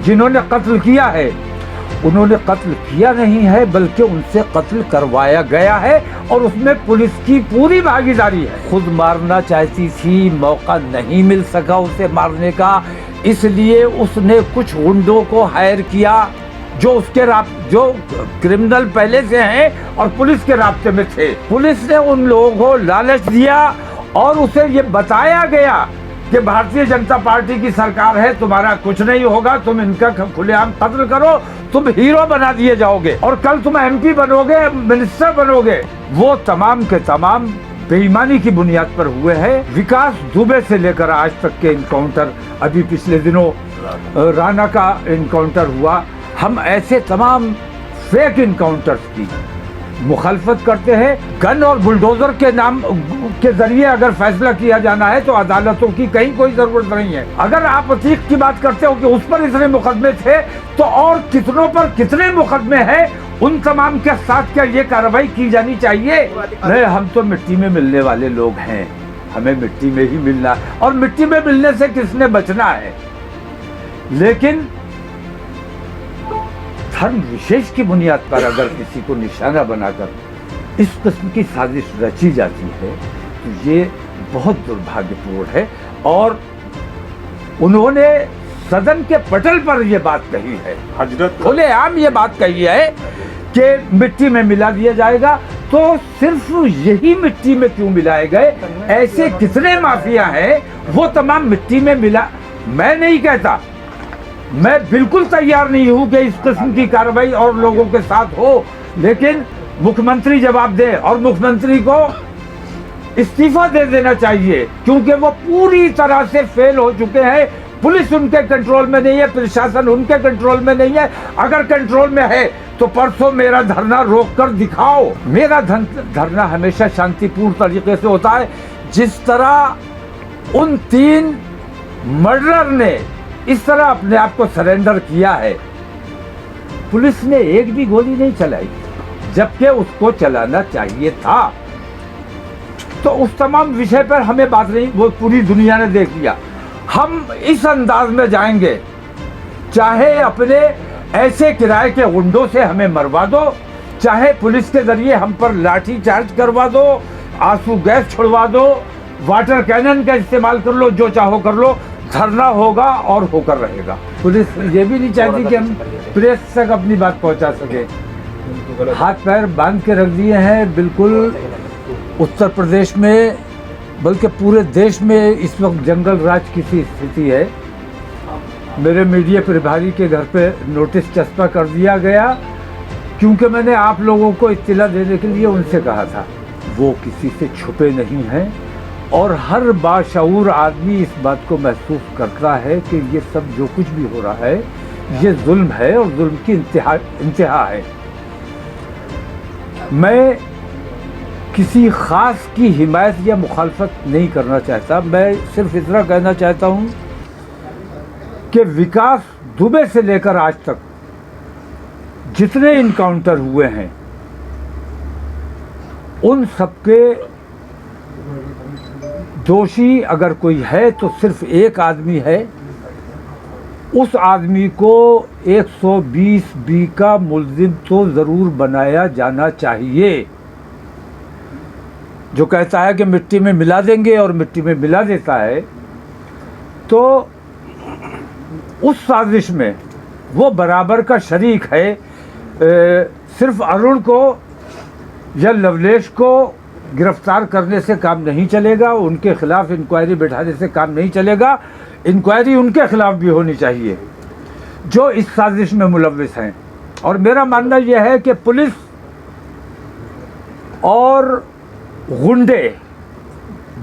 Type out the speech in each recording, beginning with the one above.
जिन्होंने कत्ल किया है उन्होंने कत्ल किया नहीं है, बल्कि उनसे कत्ल करवाया गया है और उसमें पुलिस की पूरी भागीदारी है। खुद मारना चाहती थी, मौका नहीं मिल सका उसे मारने का, इसलिए उसने कुछ गुंडों को हायर किया जो जो क्रिमिनल पहले से हैं और पुलिस के रास्ते में थे। पुलिस ने उन लोगों को लालच दिया और उसे ये बताया गया कि भारतीय जनता पार्टी की सरकार है, तुम्हारा कुछ नहीं होगा, तुम इनका खुलेआम कत्ल करो, तुम हीरो बना दिए जाओगे और कल तुम एमपी बनोगे, मिनिस्टर बनोगे। वो तमाम के तमाम बेईमानी की बुनियाद पर हुए हैं। विकास दुबे से लेकर आज तक के इनकाउंटर, अभी पिछले दिनों राणा का इनकाउंटर हुआ, हम ऐसे तमाम फेक इनकाउंटर्स की मुखालफत करते हैं। गन और बुलडोजर के नाम के जरिए अगर फैसला किया जाना है तो अदालतों की कहीं कोई जरूरत नहीं है। अगर आप अतीक की बात करते हो कि उस पर इतने मुकदमे थे, तो और कितनों पर कितने मुकदमे हैं, उन तमाम के साथ क्या ये कार्रवाई की जानी चाहिए? नहीं, हम तो मिट्टी में मिलने वाले लोग हैं, हमें मिट्टी में ही मिलना, और मिट्टी में मिलने से किसने बचना है। लेकिन धर्म विशेष की बुनियाद पर अगर किसी को निशाना बनाकर इस किस्म की साजिश रची जाती है तो ये बहुत दुर्भाग्यपूर्ण है। और उन्होंने सदन के पटल पर ये बात कही है, हजरत खुलेआम ये बात कही है कि मिट्टी में मिला दिया जाएगा। तो सिर्फ यही मिट्टी में क्यों मिलाए गए? ऐसे कितने माफिया हैं वो तमाम मिट्टी में मिला। मैं नहीं कहता, मैं बिल्कुल तैयार नहीं हूं कि इस किस्म की कार्रवाई और लोगों के साथ हो, लेकिन मुख्यमंत्री जवाब दे और मुख्यमंत्री को इस्तीफा दे देना चाहिए, क्योंकि वो पूरी तरह से फेल हो चुके हैं। पुलिस उनके कंट्रोल में नहीं है, प्रशासन उनके कंट्रोल में नहीं है। अगर कंट्रोल में है तो परसों मेरा धरना रोक कर दिखाओ। मेरा धरना हमेशा शांतिपूर्ण तरीके से होता है। जिस तरह उन 3 मर्डरर ने इस तरह अपने आप को सरेंडर किया है, पुलिस ने एक भी गोली नहीं चलाई, जबकि उसको चलाना चाहिए था। तो उस तमाम विषय पर हमें बात नहीं, वो पूरी दुनिया ने देख लिया। हम इस अंदाज में जाएंगे, चाहे अपने ऐसे किराए के गुंडों से हमें मरवा दो, चाहे पुलिस के जरिए हम पर लाठी चार्ज करवा दो, आंसू गैस छुड़वा दो, वाटर कैनन का इस्तेमाल कर लो, जो चाहो कर लो, धरना होगा और होकर रहेगा। पुलिस ये भी नहीं चाहती कि हम प्रेस तक अपनी बात पहुंचा सके। हाथ पैर बांध के रख दिए हैं। बिल्कुल उत्तर प्रदेश में, बल्कि पूरे देश में इस वक्त जंगल राज की सी स्थिति है। मेरे मीडिया प्रभारी के घर पे नोटिस चस्पा कर दिया गया, क्योंकि मैंने आप लोगों को इत्तला देने के लिए उनसे कहा था। वो किसी से छुपे नहीं हैं और हर बाशऊर आदमी इस बात को महसूस करता है कि ये सब जो कुछ भी हो रहा है ये जुल्म है और जुल्म की इंतहा है। मैं किसी खास की हिमायत या मुखालफत नहीं करना चाहता, मैं सिर्फ इतना कहना चाहता हूँ कि विकास दुबे से लेकर आज तक जितने इनकाउंटर हुए हैं उन सबके दोषी अगर कोई है तो सिर्फ एक आदमी है। उस आदमी को 120B का मुल्जिम तो ज़रूर बनाया जाना चाहिए। जो कहता है कि मिट्टी में मिला देंगे और मिट्टी में मिला देता है, तो उस साजिश में वो बराबर का शरीक है। सिर्फ अरुण को या लवलेश को गिरफ्तार करने से काम नहीं चलेगा, उनके खिलाफ इंक्वायरी बैठाने से काम नहीं चलेगा। इंक्वायरी उनके खिलाफ भी होनी चाहिए जो इस साजिश में मुलव्विस हैं। और मेरा मानना यह है कि पुलिस और गुंडे,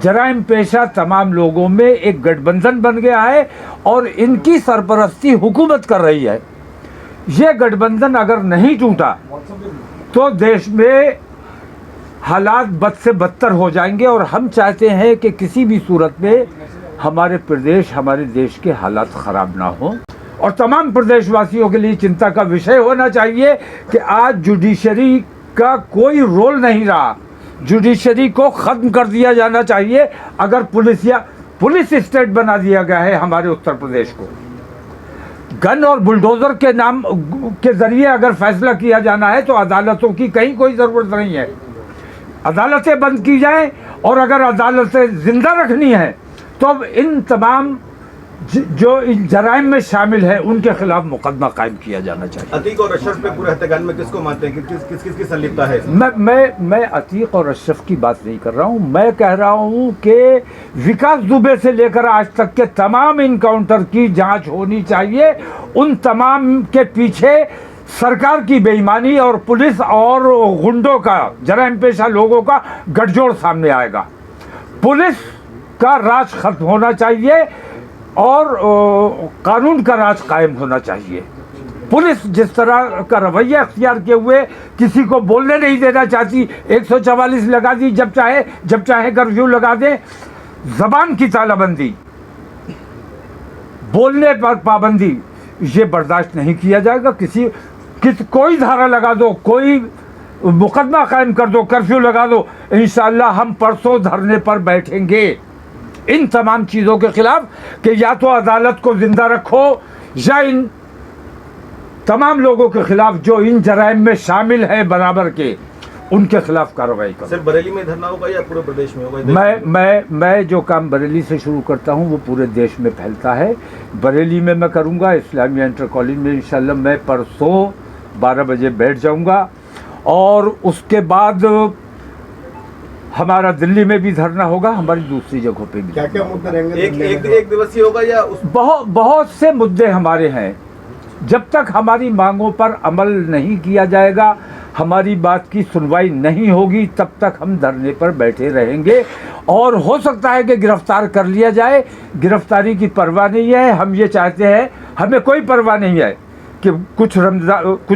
जराइम पेशा तमाम लोगों में एक गठबंधन बन गया है और इनकी सरपरस्ती हुकूमत कर रही है। ये गठबंधन अगर नहीं टूटा तो देश में हालात बद से बदतर हो जाएंगे। और हम चाहते हैं कि किसी भी सूरत में हमारे प्रदेश, हमारे देश के हालात ख़राब ना हो। और तमाम प्रदेशवासियों के लिए चिंता का विषय होना चाहिए कि आज जुडिशरी का कोई रोल नहीं रहा। जुडिशरी को ख़त्म कर दिया जाना चाहिए। अगर पुलिस स्टेट बना दिया गया है हमारे उत्तर प्रदेश को, गन और बुलडोज़र के नाम के ज़रिए अगर फैसला किया जाना है तो अदालतों की कहीं कोई ज़रूरत नहीं है। अदालतें बंद की जाएं, और अगर अदालतें ज़िंदा रखनी है तो अब इन तमाम जो इन जराइम में शामिल है उनके खिलाफ मुकदमा कायम किया जाना चाहिए। अतीक और अशरफ पे पूरे हत्याकांड में किसको मानते हैं कि किसकी संलिप्तता है? मैं अतीक और अशरफ की बात नहीं कर रहा हूँ। मैं कह रहा हूँ कि विकास दुबे से लेकर आज तक के तमाम इनकाउंटर की जांच होनी चाहिए। उन तमाम के पीछे सरकार की बेईमानी और पुलिस और गुंडों का, जराइम पेशा लोगों का गठजोड़ सामने आएगा। पुलिस का राज खत्म होना चाहिए और कानून का राज कायम होना चाहिए। पुलिस जिस तरह का रवैया अख्तियार किए हुए किसी को बोलने नहीं देना चाहती, 144 लगा दी, जब चाहे कर्फ्यू लगा दे, जबान की तालाबंदी, बोलने पर पाबंदी, ये बर्दाश्त नहीं किया जाएगा। कोई धारा लगा दो, कोई मुकदमा कायम कर दो, कर्फ्यू लगा दो, इंशाअल्लाह हम परसों धरने पर बैठेंगे इन तमाम चीज़ों के खिलाफ कि या तो अदालत को जिंदा रखो या इन तमाम लोगों के खिलाफ जो इन जराइम में शामिल है बराबर के, उनके खिलाफ कार्रवाई करो। सिर्फ बरेली में धरना होगा या पूरे प्रदेश में होगा? मैं जो काम बरेली से शुरू करता हूं वो पूरे देश में फैलता है। बरेली में मैं करूंगा, इस्लामिया इंटर कॉलेज में इंशाल्लाह मैं परसों 12 बजे बैठ जाऊंगा, और उसके बाद हमारा दिल्ली में भी धरना होगा, हमारी दूसरी जगहों पे भी। क्या मुद्दे रहेंगे? एक दिवसीय होगा या बहुत से मुद्दे हमारे हैं। जब तक हमारी मांगों पर अमल नहीं किया जाएगा, हमारी बात की सुनवाई नहीं होगी, तब तक हम धरने पर बैठे रहेंगे। और हो सकता है कि गिरफ्तार कर लिया जाए, गिरफ्तारी की परवाह नहीं है। हम ये चाहते हैं, हमें कोई परवाह नहीं है कि कुछ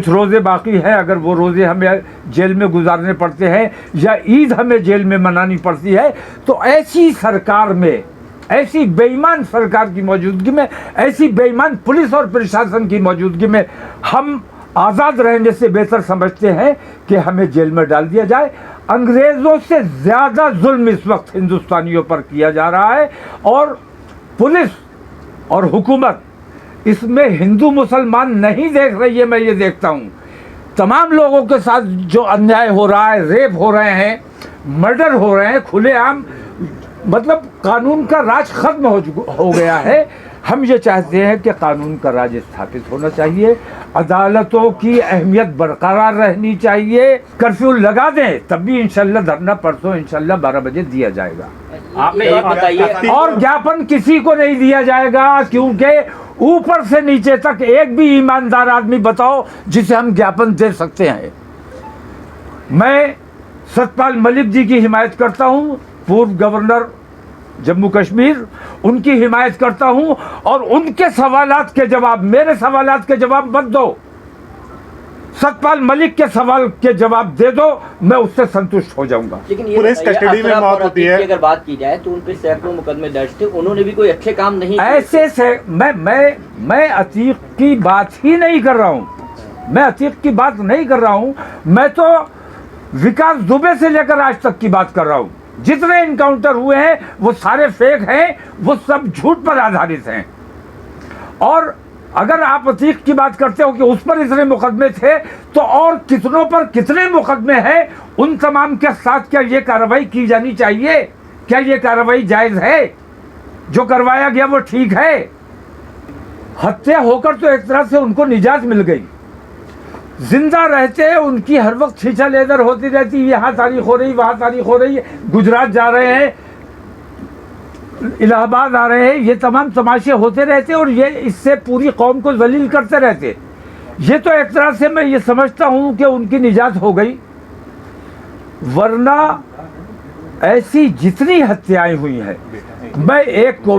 रोज़े बाकी हैं, अगर वो रोज़े हमें जेल में गुजारने पड़ते हैं या ईद हमें जेल में मनानी पड़ती है, तो ऐसी सरकार में, ऐसी बेईमान सरकार की मौजूदगी में, ऐसी बेईमान पुलिस और प्रशासन की मौजूदगी में हम आज़ाद रहने से बेहतर समझते हैं कि हमें जेल में डाल दिया जाए। अंग्रेज़ों से ज़्यादा जुल्म इस वक्त हिंदुस्तानियों पर किया जा रहा है, और पुलिस और हुकूमत इसमें हिंदू मुसलमान नहीं देख रही है। मैं ये देखता हूँ तमाम लोगों के साथ जो अन्याय हो रहा है, रेप हो रहे हैं, मर्डर हो रहे हैं खुलेआम, मतलब कानून का राज खत्म हो गया है। हम ये चाहते हैं कि कानून का राज स्थापित होना चाहिए, अदालतों की अहमियत बरकरार रहनी चाहिए। कर्फ्यू लगा दें तब भी इंशाल्लाह धरना परसों इंशाल्लाह 12 बजे दिया जाएगा। आपने ये बताइए, और ज्ञापन किसी को नहीं दिया जाएगा, क्योंकि ऊपर से नीचे तक एक भी ईमानदार आदमी बताओ जिसे हम ज्ञापन दे सकते हैं। मैं सतपाल मलिक जी की हिमायत करता हूं, पूर्व गवर्नर जम्मू कश्मीर, उनकी हिमायत करता हूं, और उनके सवालात के जवाब, मेरे सवालात के जवाब मत दो, सतपाल मलिक के सवाल के जवाब दे दो, मैं उससे संतुष्ट हो जाऊंगा। लेकिन ये पुलिस कस्टडी में मौत होती है, अगर बात की जाए तो उन पे सैकड़ों मुकदमे दर्ज थे, उन्होंने भी कोई अच्छे काम नहीं ऐसे से मैं अतीक की बात ही नहीं कर रहा हूं, मैं अतीक की बात नहीं कर रहा हूं, मैं तो विकास दुबे से लेकर आज तक की बात कर रहा हूं। जितने इनकाउंटर हुए हैं वो सारे फेक हैं, वो सब झूठ पर आधारित हैं। और अगर आप अतीक की बात करते हो कि उस पर इतने मुकदमे थे, तो और कितनों पर कितने मुकदमे हैं, उन तमाम के साथ क्या ये कार्रवाई की जानी चाहिए? क्या ये कार्रवाई जायज़ है? जो करवाया गया वो ठीक है? हत्या होकर तो एक तरह से उनको निजात मिल गई, जिंदा रहते उनकी हर वक्त छीछा लेदर होती रहती, यहाँ तारीख हो रही, वहाँ तारीख हो रही, गुजरात जा रहे हैं, इलाहाबाद आ रहे हैं, ये तमाम तमाशे होते रहते और ये इससे पूरी कौम को जलील करते रहते। ये तो एक तरह से मैं ये समझता हूँ कि उनकी निजात हो गई, वरना ऐसी जितनी हत्याएं हुई हैं, मैं एक को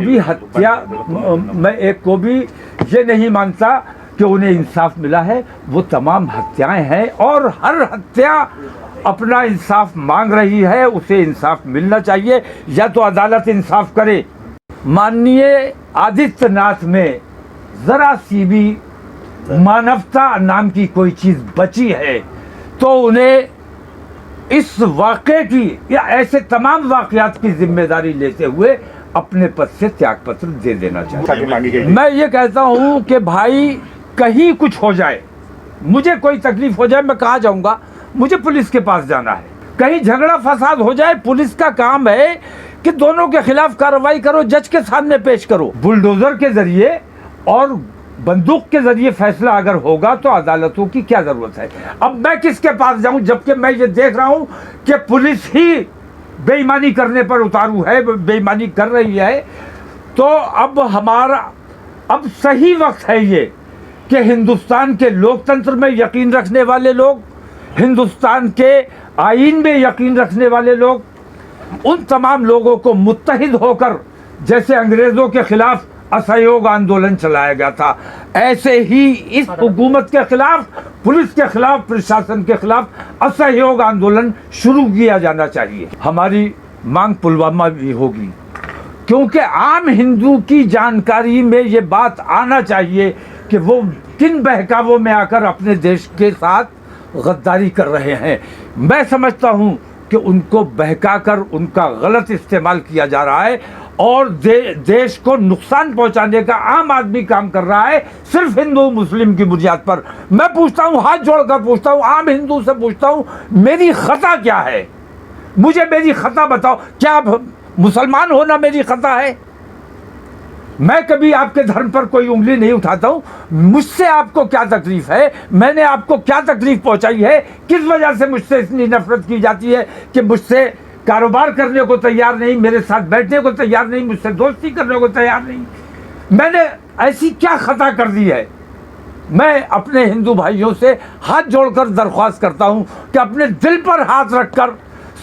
भी ये नहीं मानता कि उन्हें इंसाफ मिला है। वो तमाम हत्याएं हैं और हर हत्या अपना इंसाफ मांग रही है, उसे इंसाफ मिलना चाहिए, या तो अदालत इंसाफ करे। माननीय आदित्यनाथ में ज़रा सी भी मानवता नाम की कोई चीज़ बची है तो उन्हें इस वाक़े की या ऐसे तमाम वाक़यात की जिम्मेदारी लेते हुए अपने पद से त्याग पत्र दे देना चाहिए। मांगी गई। मैं ये कहता हूं कि भाई कहीं कुछ हो जाए, मुझे कोई तकलीफ हो जाए, मैं कहाँ जाऊंगा? मुझे पुलिस के पास जाना है। कहीं झगड़ा फसाद हो जाए, पुलिस का काम है कि दोनों के खिलाफ कार्रवाई करो, जज के सामने पेश करो। बुलडोजर के जरिए और बंदूक के जरिए फैसला अगर होगा तो अदालतों की क्या जरूरत है? अब मैं किसके पास जाऊं, जबकि मैं ये देख रहा हूं कि पुलिस ही बेईमानी करने पर उतारू है, बेईमानी कर रही है। तो अब सही वक्त है ये कि हिंदुस्तान के लोकतंत्र में यकीन रखने वाले लोग, हिंदुस्तान के आईन में यकीन रखने वाले लोग, उन तमाम लोगों को मुत्तहिद होकर, जैसे अंग्रेजों के खिलाफ असहयोग आंदोलन चलाया गया था, ऐसे ही इस हुकूमत के खिलाफ, पुलिस के खिलाफ, प्रशासन के खिलाफ असहयोग आंदोलन शुरू किया जाना चाहिए। हमारी मांग पुलवामा भी होगी, क्योंकि आम हिंदू की जानकारी में ये बात आना चाहिए कि वो किन बहकावों में आकर अपने देश के साथ गद्दारी कर रहे हैं। मैं समझता हूं कि उनको बहकाकर उनका गलत इस्तेमाल किया जा रहा है और देश को नुकसान पहुंचाने का आम आदमी काम कर रहा है, सिर्फ हिंदू मुस्लिम की बुनियाद पर। मैं पूछता हूं, हाथ जोड़कर पूछता हूं, आम हिंदू से पूछता हूं, मेरी खता क्या है? मुझे मेरी खता बताओ। क्या मुसलमान होना मेरी खता है? मैं कभी आपके धर्म पर कोई उंगली नहीं उठाता हूं। मुझसे आपको क्या तकलीफ है? मैंने आपको क्या तकलीफ पहुंचाई है? किस वजह से मुझसे इतनी नफरत की जाती है कि मुझसे कारोबार करने को तैयार नहीं, मेरे साथ बैठने को तैयार नहीं, मुझसे दोस्ती करने को तैयार नहीं? मैंने ऐसी क्या खता कर दी है? मैं अपने हिंदू भाइयों से हाथ जोड़कर दरख्वास्त करता हूं कि अपने दिल पर हाथ रखकर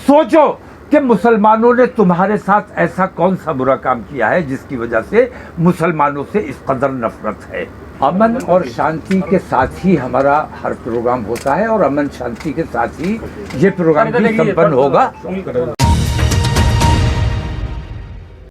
सोचो कि मुसलमानों ने तुम्हारे साथ ऐसा कौन सा बुरा काम किया है जिसकी वजह से मुसलमानों से इस कदर नफरत है। अमन और शांति के साथ ही हमारा हर प्रोग्राम होता है और अमन शांति के साथ ही ये प्रोग्राम भी संपन्न होगा।